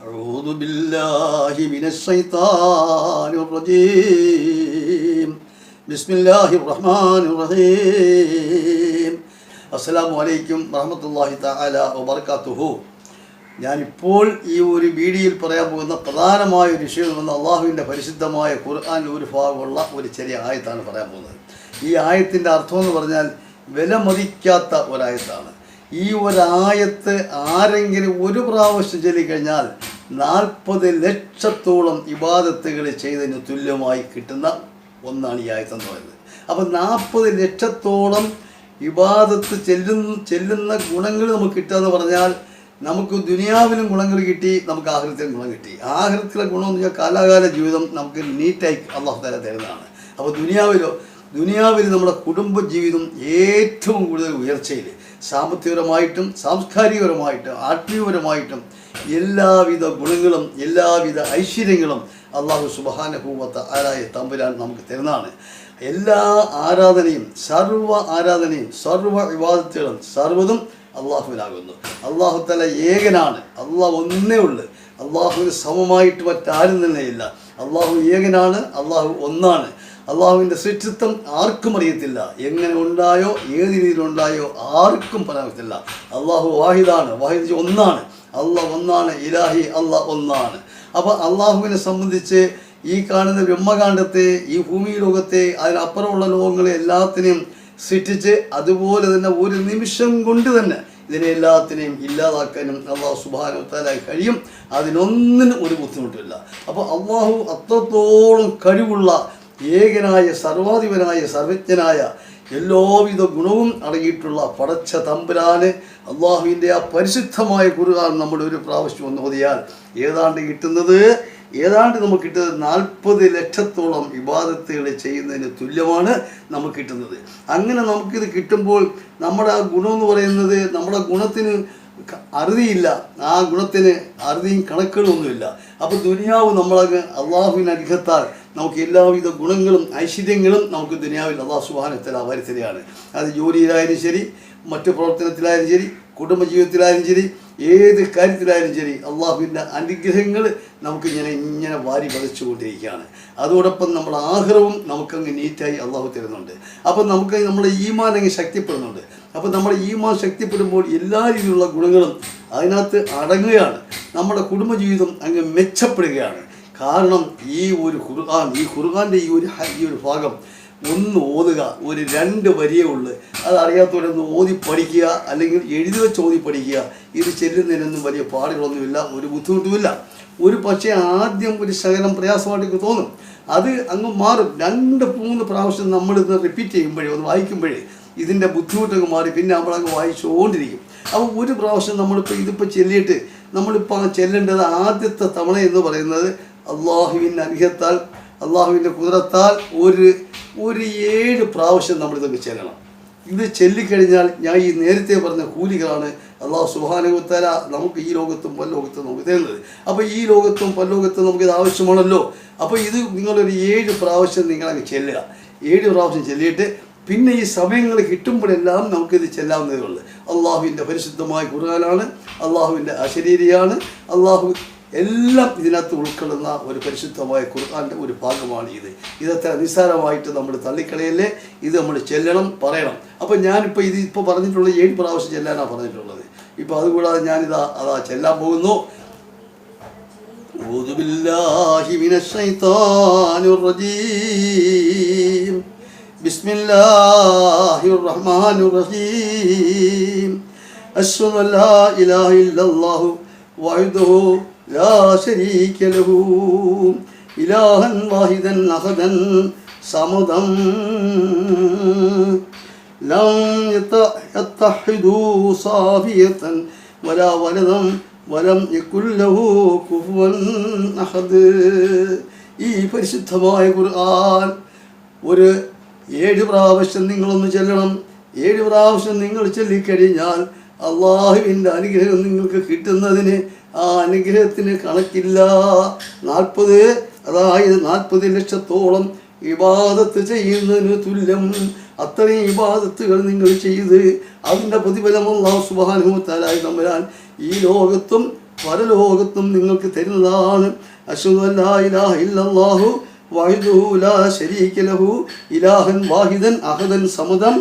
أعوذ بالله من الشيطان الرجيم بسم الله الرحمن الرحيم അസ്സലാമു അലൈക്കും വറഹ്മത്തുള്ളാഹി തആല വബറകാതുഹു. ഞാനിപ്പോൾ ഈ ഒരു വീഡിയോയിൽ പറയാൻ പോകുന്ന പ്രധാനമായ ഒരു വിഷയം എന്ന അള്ളാഹുവിൻ്റെ പരിശുദ്ധമായ ഖുർആനിൽ ഒരു ഭാഗമുള്ള ഒരു ചെറിയ ആയത്താണ് പറയാൻ പോകുന്നത്. ഈ ആയത്തിൻ്റെ അർത്ഥം എന്ന് പറഞ്ഞാൽ വിലമതിക്കാത്ത ഒരായത്താണ്. ഈ ഒരായത്ത് ആരെങ്കിലും ഒരു പ്രാവശ്യം ചൊല്ലിക്കഴിഞ്ഞാൽ 40 ലക്ഷത്തോളം ഇബാദത്തുകൾ ചെയ്തതിന് തുല്യമായി കിട്ടുന്ന ഒന്നാണ് ഈ ആയത്ത് എന്ന് പറയുന്നത്. അപ്പം 40 ലക്ഷത്തോളം ഇബാദത്ത് ചെല്ലുന്ന ഗുണങ്ങൾ നമുക്ക് കിട്ടുക എന്ന് പറഞ്ഞാൽ നമുക്ക് ദുനിയാവിലും ഗുണങ്ങൾ കിട്ടി, നമുക്ക് ആഖിറത്തിലും ഗുണം കിട്ടി. ആഖിറത്തിലെ ഗുണം എന്ന് വെച്ചാൽ കാലാകാല ജീവിതം നമുക്ക് നീറ്റായി അല്ലാഹു തആല തരുന്നതാണ്. അപ്പോൾ ദുനിയാവിൽ നമ്മുടെ കുടുംബ ജീവിതം ഏറ്റവും കൂടുതൽ ഉയർച്ചയിൽ സാമ്പത്തികപരമായിട്ടും സാംസ്കാരികപരമായിട്ടും ആത്മീയപരമായിട്ടും എല്ലാവിധ ഗുണങ്ങളും എല്ലാവിധ ഐശ്വര്യങ്ങളും അല്ലാഹു സുബ്ഹാനഹു വ തആല തമ്പുരാൻ നമുക്ക് തരുന്നതാണ്. എല്ലാ ആരാധനയും സർവ്വ ഇബാദത്തുകളും സർവ്വതും അള്ളാഹുവിനാകുന്നു. അള്ളാഹു തആല ഏകനാണ്. അള്ളാഹു ഒന്നേ ഉള്ളു. അള്ളാഹുവിന് സമമായിട്ട് മറ്റാരും തന്നെയില്ല. അള്ളാഹു ഏകനാണ്. അള്ളാഹു ഒന്നാണ്. അള്ളാഹുവിൻ്റെ സൃഷ്ടിത്വം ആർക്കും അറിയത്തില്ല. എങ്ങനെ ഉണ്ടായോ ഏത് രീതിയിലുണ്ടായോ ആർക്കും പറയാൻ പറ്റില്ല. അള്ളാഹു വാഹിദാണ്. വാഹിദ് ഒന്നാണ്. അള്ളാഹ് ഒന്നാണ്. ഇലാഹി അള്ളാഹ് ഒന്നാണ്. അപ്പോൾ അള്ളാഹുവിനെ സംബന്ധിച്ച് ഈ കാണുന്ന ബ്രഹ്മകാണ്ഡത്തെ, ഈ ഭൂമി ലോകത്തെ, അതിനപ്പുറമുള്ള ലോകങ്ങളെ എല്ലാത്തിനെയും സൃഷ്ടിച്ച് അതുപോലെ തന്നെ ഒരു നിമിഷം കൊണ്ട് തന്നെ ഇതിനെ എല്ലാത്തിനെയും ഇല്ലാതാക്കാനും അള്ളാഹു സുബ്ഹാനഹു വ തആല കഴിയും. അതിനൊന്നിനും ഒരു ബുദ്ധിമുട്ടില്ല. അപ്പോൾ അള്ളാഹു അത്രത്തോളം കഴിവുള്ള ഏകനായ സർവാധിപനായ സർവജ്ഞനായ എല്ലാവിധ ഗുണവും അടങ്ങിയിട്ടുള്ള പടച്ച തമ്പുരാന് അള്ളാഹുവിൻ്റെ ആ പരിശുദ്ധമായ ഖുർആൻ നമ്മൾ ഒരു പ്രാവശ്യം ഒന്ന് ഓതിയാൽ ഏതാണ്ട് നമുക്ക് കിട്ടുന്നത് 40 ലക്ഷത്തോളം ഇബാദത്തുകൾ ചെയ്യുന്നതിന് തുല്യമാണ് നമുക്ക് കിട്ടുന്നത്. അങ്ങനെ നമുക്കിത് കിട്ടുമ്പോൾ നമ്മുടെ ആ ഗുണമെന്ന് പറയുന്നത് നമ്മുടെ ഗുണത്തിന് അറുതിയില്ല. ആ ഗുണത്തിന് അറുതിയും കണക്കുകളൊന്നുമില്ല. അപ്പോൾ ദുനിയാവ് നമ്മളങ്ങ് അള്ളാഹുവിന് അനുഗ്രഹത്താൽ നമുക്ക് എല്ലാവിധ ഗുണങ്ങളും ഐശ്വര്യങ്ങളും നമുക്ക് ദുനിയാവിൽ അള്ളാഹു സുബ്ഹാനഹു വ തആല വരുത്തുകയാണ്. അത് ജോലിയിലായാലും ശരി, മറ്റു പ്രവർത്തനത്തിലായാലും ശരി, കുടുംബജീവിതത്തിലായാലും ശരി, ഏത് കാര്യത്തിലായാലും ശരി അള്ളാഹുവിൻ്റെ അനുഗ്രഹങ്ങൾ നമുക്ക് ഇങ്ങനെ വാരി പതിച്ചുകൊണ്ടിരിക്കുകയാണ്. അതോടൊപ്പം നമ്മുടെ ആഖിറവും നമുക്കങ്ങ് നീറ്റായി അള്ളാഹു തരുന്നുണ്ട്. അപ്പം നമുക്ക് നമ്മുടെ ഈമാൻ അങ്ങ് ശക്തിപ്പെടുന്നുണ്ട്. അപ്പോൾ നമ്മുടെ ഈമാൻ ശക്തിപ്പെടുമ്പോൾ എല്ലാ രീതിയിലുള്ള ഗുണങ്ങളും അതിനകത്ത് അടങ്ങുകയാണ്. നമ്മുടെ കുടുംബജീവിതം അങ്ങ് മെച്ചപ്പെടുകയാണ്. കാരണം ഈ ഖുർആൻ്റെ ഈ ഒരു ഭാഗം ഒന്ന് ഓതുക, ഒരു 2 വരിയേ ഉള്ളൂ. അത് അറിയാത്തവരൊന്ന് ഓതി പഠിക്കുക, അല്ലെങ്കിൽ എഴുതി വെച്ച് ഓതി പഠിക്കുക. ഇത് ചെല്ലുന്നതിനൊന്നും വലിയ പാടുകളൊന്നുമില്ല, ഒരു ബുദ്ധിമുട്ടുമില്ല. ഒരു പക്ഷേ ആദ്യം ഒരു ശകലം പ്രയാസമായിട്ട് തോന്നും. അത് അങ്ങ് മാറും. 2-3 പ്രാവശ്യം നമ്മളിത് റിപ്പീറ്റ് ചെയ്യുമ്പോഴേ, ഒന്ന് വായിക്കുമ്പോഴേ ഇതിൻ്റെ ബുദ്ധിമുട്ടൊക്കെ മാറി പിന്നെ നമ്മളങ്ങ് വായിച്ചുകൊണ്ടിരിക്കും. അപ്പോൾ ഒരു പ്രാവശ്യം ഇതിപ്പോൾ ചെല്ലിയിട്ട് നമ്മളിപ്പോൾ ചെല്ലേണ്ടത് ആദ്യത്തെ തവണ എന്ന് പറയുന്നത് അള്ളാഹുവിൻ്റെ അനുഗ്രഹത്താൽ അള്ളാഹുവിൻ്റെ കുദറത്താൽ ഒരു 7 പ്രാവശ്യം നമ്മളിതൊക്കെ ചെല്ലണം. ഇത് ചൊല്ലിക്കഴിഞ്ഞാൽ ഞാൻ ഈ നേരത്തെ പറഞ്ഞ കൂലികളാണ് അള്ളാഹു സുബ്ഹാനഹു വ തആല നമുക്ക് ഈ ലോകത്തും പരലോകത്തും നമുക്ക് തരുന്നത്. അപ്പോൾ ഈ ലോകത്തും പരലോകത്തും നമുക്കിത് ആവശ്യമാണല്ലോ. അപ്പോൾ ഇത് നിങ്ങളൊരു 7 പ്രാവശ്യം നിങ്ങളങ്ങ് ചെല്ലുക. 7 പ്രാവശ്യം ചെല്ലിയിട്ട് പിന്നെ ഈ സമയങ്ങൾ കിട്ടുമ്പോഴെല്ലാം നമുക്കിത് ചെല്ലാവുന്നതേ ഉള്ളൂ. അള്ളാഹുവിൻ്റെ പരിശുദ്ധമായ ഖുർആനാണ്, അള്ളാഹുവിൻ്റെ അശരീരിയാണ്. അള്ളാഹു എല്ലാം ഇതിനകത്ത് ഉൾക്കൊള്ളുന്ന ഒരു പരിശുദ്ധമായ ഖുർആൻ്റെ ഒരു ഭാഗമാണ് ഇത്. ഇതത്ര നിസ്സാരമായിട്ട് നമ്മൾ തള്ളിക്കളയല്ലേ. ഇത് നമ്മൾ ചെല്ലണം, പറയണം. അപ്പോൾ ഞാനിപ്പോൾ ഇപ്പോൾ പറഞ്ഞിട്ടുള്ളത് 7 പ്രാവശ്യം ചെല്ലാനാണ് പറഞ്ഞിട്ടുള്ളത്. ഇപ്പോൾ അതുകൂടാതെ അതാ ചെല്ലാൻ പോകുന്നു. അഊദു ബില്ലാഹി മിനശ് ശൈത്താനിർ റജീം. ബിസ്മില്ലാഹിർ റഹ്മാനിർ റഹീം. അശ്ഹദു അല്ലാ ഇലാഹ ഇല്ലല്ലാഹു വഹ്ദഹു لا شريك له إلها واحدا أحدا صمدا لم يتخذ صافية ولا ولدا ولم يكن له كفوا أحد. ഈ പരിശുദ്ധമായ ഖുർആൻ ഒരു 7 പ്രാവശ്യം നിങ്ങളൊന്ന് ചെല്ലണം. 7 പ്രാവശ്യം നിങ്ങൾ ചൊല്ലിക്കഴിഞ്ഞാൽ അള്ളാഹുവിൻ്റെ അനുഗ്രഹം നിങ്ങൾക്ക് കിട്ടുന്നതിന് ആ അനുഗ്രഹത്തിന് കണക്കില്ല. 40 ലക്ഷത്തോളം ഇബാദത്ത് ചെയ്യുന്നതിന് തുല്യം. അത്രയും ഇബാദത്തുകൾ നിങ്ങൾ ചെയ്ത് അതിൻ്റെ പ്രതിഫലം അല്ലാഹു സുബ്ഹാനഹു വ തആല തമ്പുരാൻ ഈ ലോകത്തും പരലോകത്തും നിങ്ങൾക്ക് തരുന്നതാണ്. അശ്ഹദു അല്ലാ ഇലാഹ ഇല്ലല്ലാഹു വഹ്ദഹു ലാ ശരീക ലഹു ഇലാഹൻ വാഹിദൻ അഹദൻ സമദൻ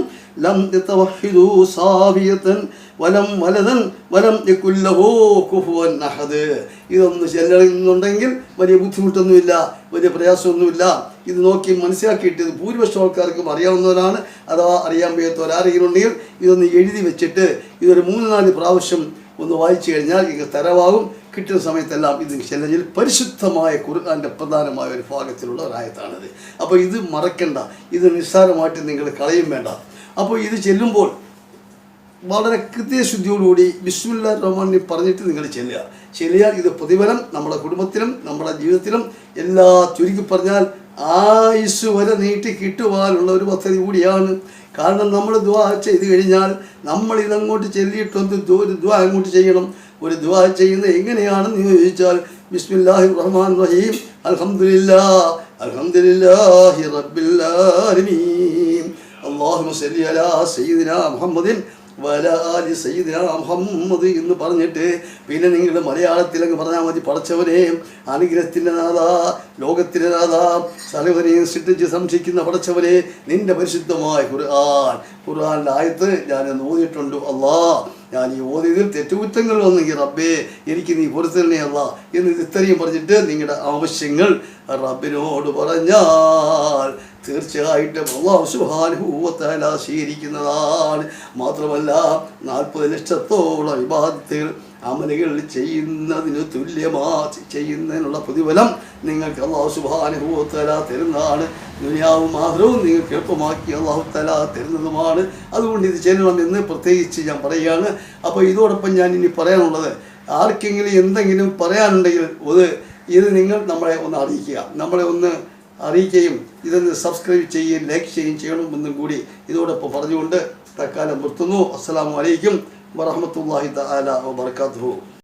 ലം യതവഹിദു സാബിയതൻ വലം വലദൻ വലം യകുൽ ലഹു കുഫുവൻ അഹദ്. ഇതൊന്ന് ചെല്ലുന്നുണ്ടെങ്കിൽ വലിയ ബുദ്ധിമുട്ടൊന്നുമില്ല, വലിയ പ്രയാസമൊന്നുമില്ല. ഇത് നോക്കി മനസ്സിലാക്കിയിട്ട് ഇത് ഭൂരിപക്ഷം ആൾക്കാർക്കും അറിയാവുന്നവരാണ്. അഥവാ അറിയാൻ വയ്യാത്തവരാരെങ്കിലും ഉണ്ടെങ്കിൽ ഇതൊന്ന് എഴുതി വെച്ചിട്ട് ഇതൊരു 3-4 പ്രാവശ്യം ഒന്ന് വായിച്ചു കഴിഞ്ഞാൽ ഇത് തരവാകും. കിട്ടുന്ന സമയത്തെല്ലാം ഇത് ചെല്ലൽ പരിശുദ്ധമായ ഖുർആൻ്റെ പ്രധാനമായ ഒരു ഭാഗത്തിലുള്ള ഒരായത്താണിത്. അപ്പോൾ ഇത് മറക്കണ്ട, ഇത് നിസ്സാരമായിട്ട് നിങ്ങൾ കളയും വേണ്ട. അപ്പോൾ ഇത് ചെല്ലുമ്പോൾ വളരെ കൃത്യശുദ്ധിയോടുകൂടി ബിസ്മില്ലാഹിർ റഹ്മാനിർ റഹീം പറഞ്ഞിട്ട് നിങ്ങൾ ചെല്ലിയാൽ ഇത് പ്രതിഫലം നമ്മുടെ കുടുംബത്തിലും നമ്മുടെ ജീവിതത്തിലും എല്ലാ ചുരുക്കി പറഞ്ഞാൽ ആയുസ് വരെ നീട്ടി കിട്ടുവാനുള്ള ഒരു പദ്ധതി കൂടിയാണ്. കാരണം നമ്മൾ ദുആ ചെയ്ത് കഴിഞ്ഞാൽ നമ്മൾ ഇതങ്ങോട്ട് ചെല്ലിയിട്ടൊന്ന് ഒരു ദുആ അങ്ങോട്ട് ചെയ്യണം. ഒരു ദുആ ചെയ്യുന്നത് എങ്ങനെയാണെന്ന് ചോദിച്ചാൽ ബിസ്മില്ലാഹിർ റഹ്മാനിർ റഹീം അൽഹംദുലില്ലാഹി റബ്ബിൽ ആലമീൻ അല്ലാഹുമ്മ സല്ലി അലാ സയ്യിദിനാ മുഹമ്മദിൻ വഅലാ ആലി സയ്യിദിനാ മുഹമ്മദ് എന്ന് പറഞ്ഞിട്ട് പിന്നെ നിങ്ങൾ മലയാളത്തിലങ്ങ് പറഞ്ഞാൽ മതി. പടച്ചവനെ, അനുഗ്രഹത്തിൻ്റെ നാഥ, ലോകത്തിൻ്റെ നാഥ, സർവ്വനെയും സൃഷ്ടിച്ച് സംരക്ഷിക്കുന്ന പടച്ചവനെ, നിന്റെ പരിശുദ്ധമായ ഖുർആനിൻ്റെ ആയത്ത് ഞാൻ ഓതിയിട്ടുണ്ട്. അല്ലാ, ഞാൻ ഈ ഓതിയതിൽ തെറ്റുകുറ്റങ്ങൾ വന്നെങ്കിൽ റബ്ബേ എനിക്ക് നീ പൊറുത്തരണേ അല്ലാ എന്ന് ഇത്രയും പറഞ്ഞിട്ട് നിങ്ങളുടെ ആവശ്യങ്ങൾ റബ്ബിനോട് പറഞ്ഞാൽ തീർച്ചയായിട്ടും അല്ലാഹു സുബ്ഹാനഹു വ തആല സ്വീകരിക്കുന്നതാണ്. മാത്രമല്ല 40 ലക്ഷത്തോളം ഇബാദത്തുകൾ അമലുകൾ ചെയ്യുന്നതിന് ചെയ്യുന്നതിനുള്ള പ്രതിഫലം നിങ്ങൾക്ക് അല്ലാഹു സുബ്ഹാനഹു വ തആല തരുന്നതാണ്. ദുനിയാവും ആഖിറവും നിങ്ങൾക്ക് എളുപ്പമാക്കി അല്ലാഹു തആല തരുന്നതുമാണ്. അതുകൊണ്ട് ഇത് ചെയ്യണമെന്ന് പ്രത്യേകിച്ച് ഞാൻ പറയുകയാണ്. അപ്പോൾ ഇതോടൊപ്പം ഞാൻ ഇനി പറയാനുള്ളത്, ആർക്കെങ്കിലും എന്തെങ്കിലും പറയാനുണ്ടെങ്കിൽ ഇത് നിങ്ങൾ നമ്മളെ ഒന്ന് അറിയിക്കുകയും ഇതൊന്ന് സബ്സ്ക്രൈബ് ചെയ്യുകയും ലൈക്ക് ചെയ്യുകയും ചെയ്യണമെന്നും കൂടി ഇതോടൊപ്പം പറഞ്ഞുകൊണ്ട് തൽക്കാലം നിർത്തുന്നു. അസ്സലാമു അലൈക്കും വറഹ്മത്തുള്ളാഹി തആല വബറകാതുഹു.